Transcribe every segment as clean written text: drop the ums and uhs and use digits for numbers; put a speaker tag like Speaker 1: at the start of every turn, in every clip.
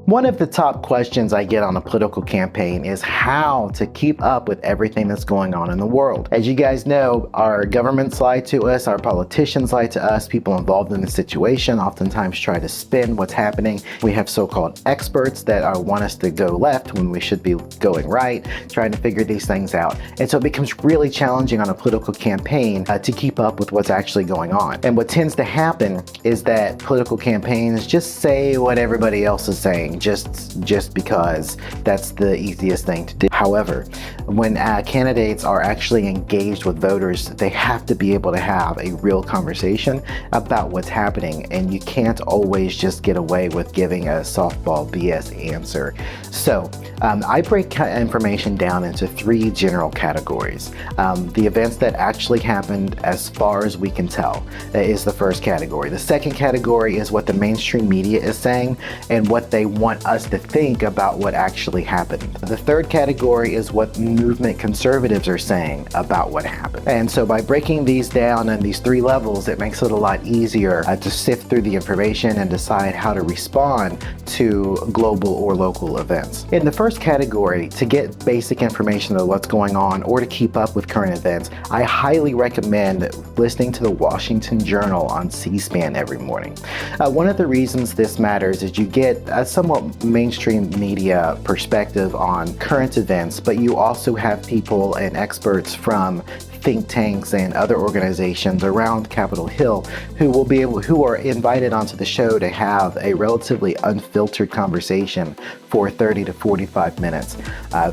Speaker 1: One of the top questions I get on a political campaign is how to keep up with everything that's going on in the world. As you guys know, our governments lie to us, our politicians lie to us, people involved in the situation oftentimes try to spin what's happening. We have so-called experts that want us to go left when we should be going right, trying to figure these things out. And so it becomes really challenging on a political campaign to keep up with what's actually going on. And what tends to happen is that political campaigns just say what everybody else is saying. Just because that's the easiest thing to do. However, when candidates are actually engaged with voters, they have to be able to have a real conversation about what's happening, and you can't always just get away with giving a softball BS answer. So I break information down into three general categories. The events that actually happened as far as we can tell is the first category. The second category is what the mainstream media is saying and what they want us to think about what actually happened. The third category is what movement conservatives are saying about what happened. And so by breaking these down on these three levels, it makes it a lot easier to sift through the information and decide how to respond to global or local events. In the first category, to get basic information of what's going on or to keep up with current events, I highly recommend listening to the Washington Journal on C-SPAN every morning. One of the reasons this matters is you get a somewhat mainstream media perspective on current events, but you also have people and experts from think tanks and other organizations around Capitol Hill who are invited onto the show to have a relatively unfiltered conversation for 30 to 45 minutes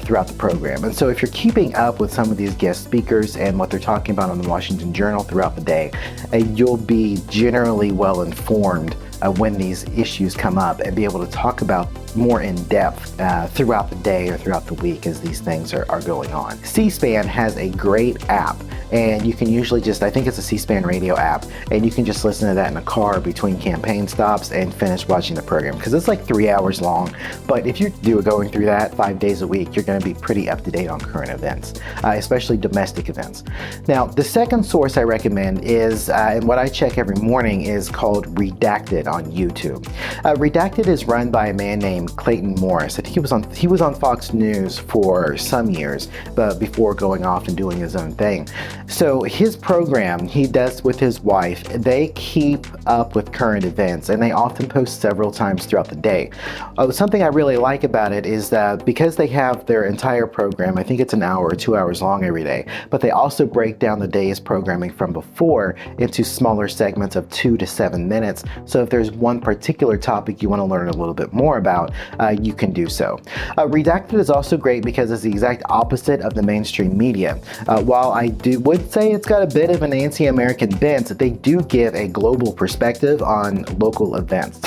Speaker 1: throughout the program. And so if you're keeping up with some of these guest speakers and what they're talking about on the Washington Journal throughout the day, you'll be generally well informed when these issues come up and be able to talk about more in depth throughout the day or throughout the week as these things are going on. C-SPAN has a great app, and you can usually I think it's a C-SPAN radio app, and you can just listen to that in a car between campaign stops and finish watching the program, because it's like 3 hours long. But if you're going through that 5 days a week, you're going to be pretty up to date on current events, especially domestic events. Now, the second source I recommend is, and what I check every morning, is called Redacted on YouTube. Redacted is run by a man named Clayton Morris. I think he was on Fox News for some years, but before going off and doing his own thing. So his program he does with his wife, they keep up with current events, and they often post several times throughout the day. Something I really like about it is that because they have their entire program, I think it's an hour or 2 hours long every day, but they also break down the day's programming from before into smaller segments of 2 to 7 minutes. So if there's one particular topic you want to learn a little bit more about, you can do so. Redacted is also great because it's the exact opposite of the mainstream media. While I would say it's got a bit of an anti-American bent, they do give a global perspective on local events,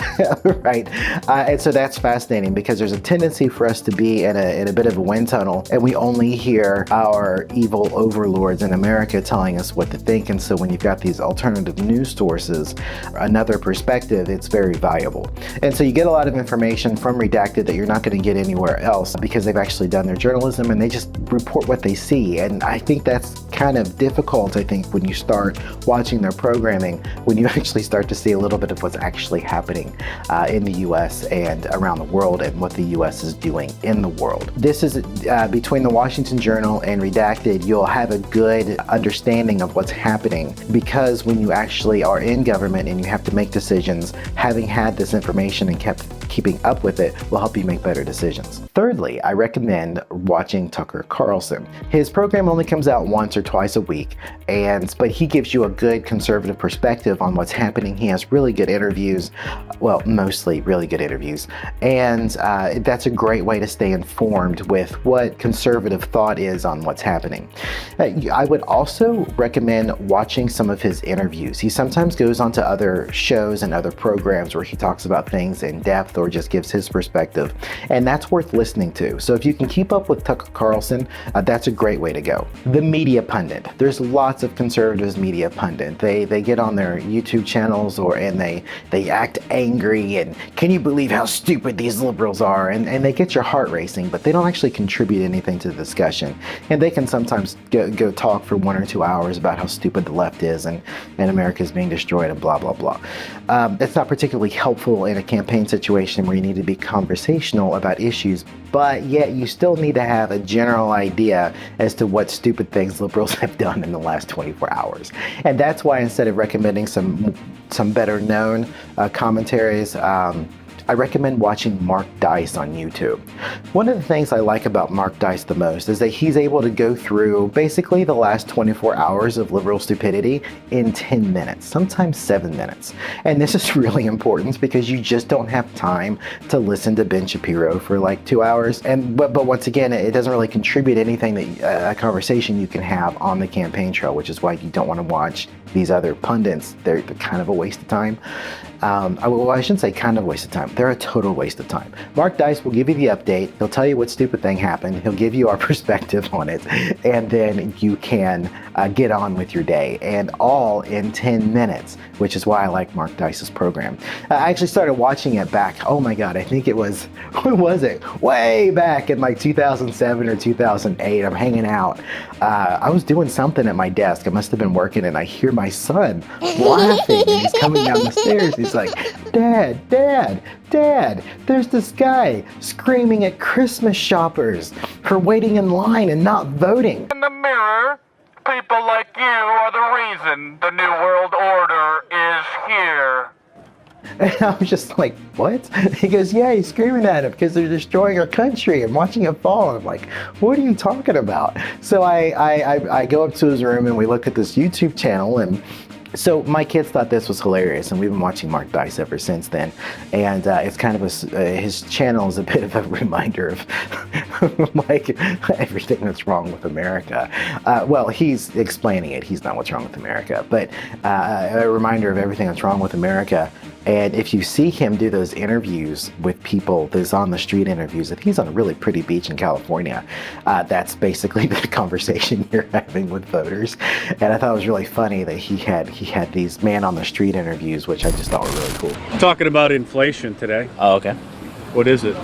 Speaker 1: right? And so that's fascinating because there's a tendency for us to be in a bit of a wind tunnel, and we only hear our evil overlords in America telling us what to think. And so when you've got these alternative news sources, another perspective, it's very valuable. And so you get a lot of information from Redacted that you're not going to get anywhere else because they've actually done their journalism and they just report what they see. And I think that's kind of difficult, I think, when you start watching their programming, when you actually start to see a little bit of what's actually happening in the US and around the world and what the US is doing in the world. This is between the Washington Journal and Redacted, you'll have a good understanding of what's happening, because when you actually are in government and you have to make decisions, having had this information and keeping up with it will help you make better decisions. Thirdly, I recommend watching Tucker Carlson. His program only comes out once or twice a week, but he gives you a good conservative perspective on what's happening. He has really good interviews, well, mostly really good interviews, and that's a great way to stay informed with what conservative thought is on what's happening. I would also recommend watching some of his interviews. He sometimes goes on to other shows and other programs where he talks about things in depth or just gives his perspective, and that's worth listening to. So if you can keep up with Tucker Carlson, that's a great way to go. The media pundit. There's lots of conservatives media pundit. They get on their YouTube channels and they act angry and can you believe how stupid these liberals are, and they get your heart racing, but they don't actually contribute anything to the discussion. And they can sometimes go talk for 1 or 2 hours about how stupid the left is and America is being destroyed and blah blah blah. It's not particularly helpful in a campaign situation situation where you need to be conversational about issues, but yet you still need to have a general idea as to what stupid things liberals have done in the last 24 hours. And that's why instead of recommending some better known commentaries, I recommend watching Mark Dice on YouTube. One of the things I like about Mark Dice the most is that he's able to go through basically the last 24 hours of liberal stupidity in 10 minutes, sometimes 7 minutes. And this is really important because you just don't have time to listen to Ben Shapiro for like 2 hours. But once again, it doesn't really contribute anything that a conversation you can have on the campaign trail, which is why you don't want to watch these other pundits. They're kind of a waste of time. I shouldn't say kind of a waste of time. They're a total waste of time. Mark Dice will give you the update. He'll tell you what stupid thing happened. He'll give you our perspective on it. And then you can get on with your day. And all in 10 minutes, which is why I like Mark Dice's program. I actually started watching it back. Oh my God, I think it was, when was it? Way back in like 2007 or 2008. I'm hanging out. I was doing something at my desk. I must have been working and I hear my son laughing and he's coming down the stairs. He's like, Dad, there's this guy screaming at Christmas shoppers for waiting in line and not voting.
Speaker 2: In the mirror, people like you are the reason the New World Order is here.
Speaker 1: And I was just like, what? He goes, yeah, he's screaming at him because they're destroying our country and watching it fall. And I'm like, what are you talking about? So I go up to his room and we look at this YouTube channel, and so my kids thought this was hilarious, and we've been watching Mark Dice ever since then. And it's kind of his channel is a bit of a reminder of like everything that's wrong with America. Well, he's explaining it. He's not what's wrong with America, but a reminder of everything that's wrong with America. And if you see him do those interviews with people, those on the street interviews, if he's on a really pretty beach in California, that's basically the conversation you're having with voters. And I thought it was really funny that he had these man on the street interviews, which I just thought were really cool.
Speaker 3: Talking about inflation today.
Speaker 4: Oh, okay.
Speaker 3: What is it?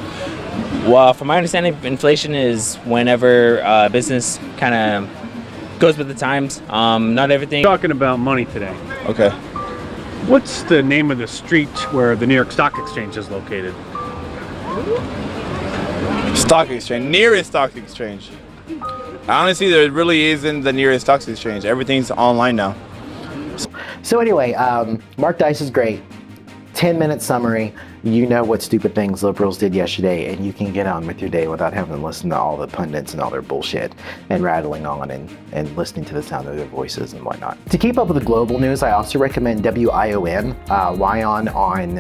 Speaker 4: Well, from my understanding, inflation is whenever business kind of goes with the times. Not everything.
Speaker 3: Talking about money today.
Speaker 5: Okay.
Speaker 3: What's the name of the street where the New York Stock Exchange is located?
Speaker 5: Stock exchange. Nearest stock exchange. Honestly, there really isn't the nearest stock exchange. Everything's online now.
Speaker 1: So anyway, Mark Dice is great. 10-minute summary. You know what stupid things liberals did yesterday, and you can get on with your day without having to listen to all the pundits and all their bullshit and rattling on and listening to the sound of their voices and whatnot. To keep up with the global news, I also recommend WION, WION on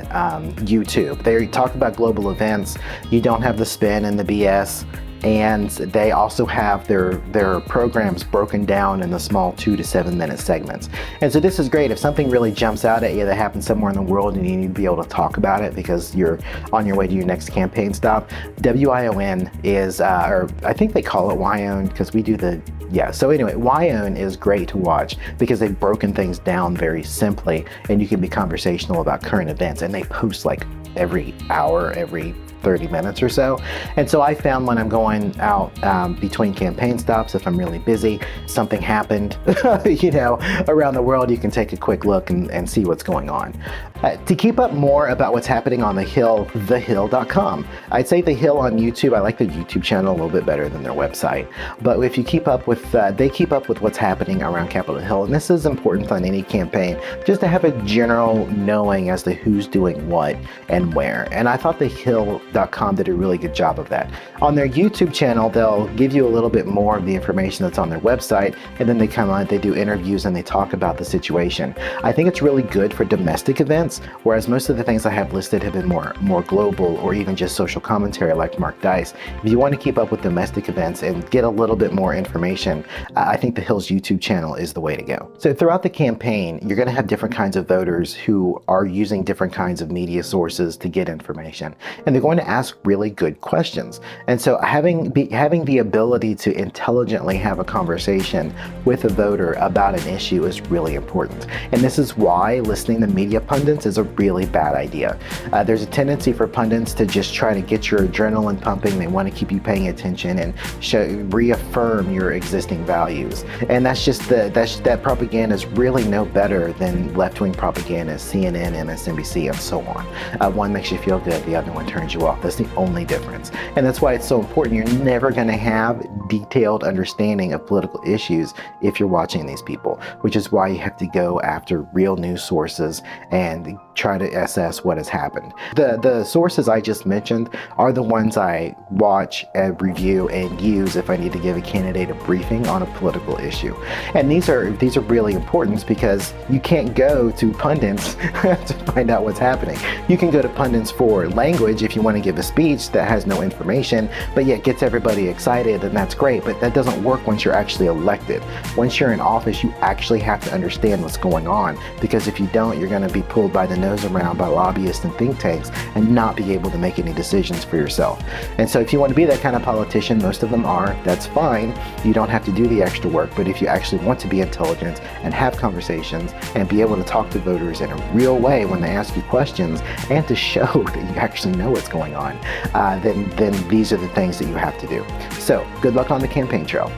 Speaker 1: YouTube. They talk about global events. You don't have the spin and the BS. And they also have their programs broken down in the small 2 to 7 minute segments. And so this is great. If something really jumps out at you that happens somewhere in the world and you need to be able to talk about it because you're on your way to your next campaign stop, WION is, or I think they call it WION because we do the, yeah. So anyway, WION is great to watch because they've broken things down very simply and you can be conversational about current events, and they post like every hour, every 30 minutes or so. And so I found when I'm going out between campaign stops, if I'm really busy, something happened, you know, around the world, you can take a quick look and see what's going on. To keep up more about what's happening on The Hill, thehill.com. I'd say The Hill on YouTube. I like the YouTube channel a little bit better than their website. But if you keep up with, they keep up with what's happening around Capitol Hill. And this is important on any campaign, just to have a general knowing as to who's doing what and where. And I thought thehill.com did a really good job of that. On their YouTube channel, they'll give you a little bit more of the information that's on their website, and then they come on, they do interviews and they talk about the situation. I think it's really good for domestic events, whereas most of the things I have listed have been more global or even just social commentary like Mark Dice. If you want to keep up with domestic events and get a little bit more information, I think the Hill's YouTube channel is the way to go. So throughout the campaign, you're going to have different kinds of voters who are using different kinds of media sources to get information, and they're going to to ask really good questions. And so having the ability to intelligently have a conversation with a voter about an issue is really important. And this is why listening to media pundits is a really bad idea. There's a tendency for pundits to just try to get your adrenaline pumping. They want to keep you paying attention and reaffirm your existing values. And that propaganda is really no better than left-wing propaganda, CNN, MSNBC, and so on. One makes you feel good, the other one turns you off. That's the only difference. And that's why it's so important. You're never going to have detailed understanding of political issues if you're watching these people, which is why you have to go after real news sources and try to assess what has happened. The sources I just mentioned are the ones I watch and review and use if I need to give a candidate a briefing on a political issue. And these are really important because you can't go to pundits to find out what's happening. You can go to pundits for language if you want to give a speech that has no information, but yet gets everybody excited, and that's great, but that doesn't work once you're actually elected. Once you're in office, you actually have to understand what's going on, because if you don't, you're going to be pulled by the nose around by lobbyists and think tanks and not be able to make any decisions for yourself. And so if you want to be that kind of politician, most of them are, that's fine. You don't have to do the extra work, but if you actually want to be intelligent and have conversations and be able to talk to voters in a real way when they ask you questions and to show that you actually know what's going on, then these are the things that you have to do. So good luck on the campaign trail.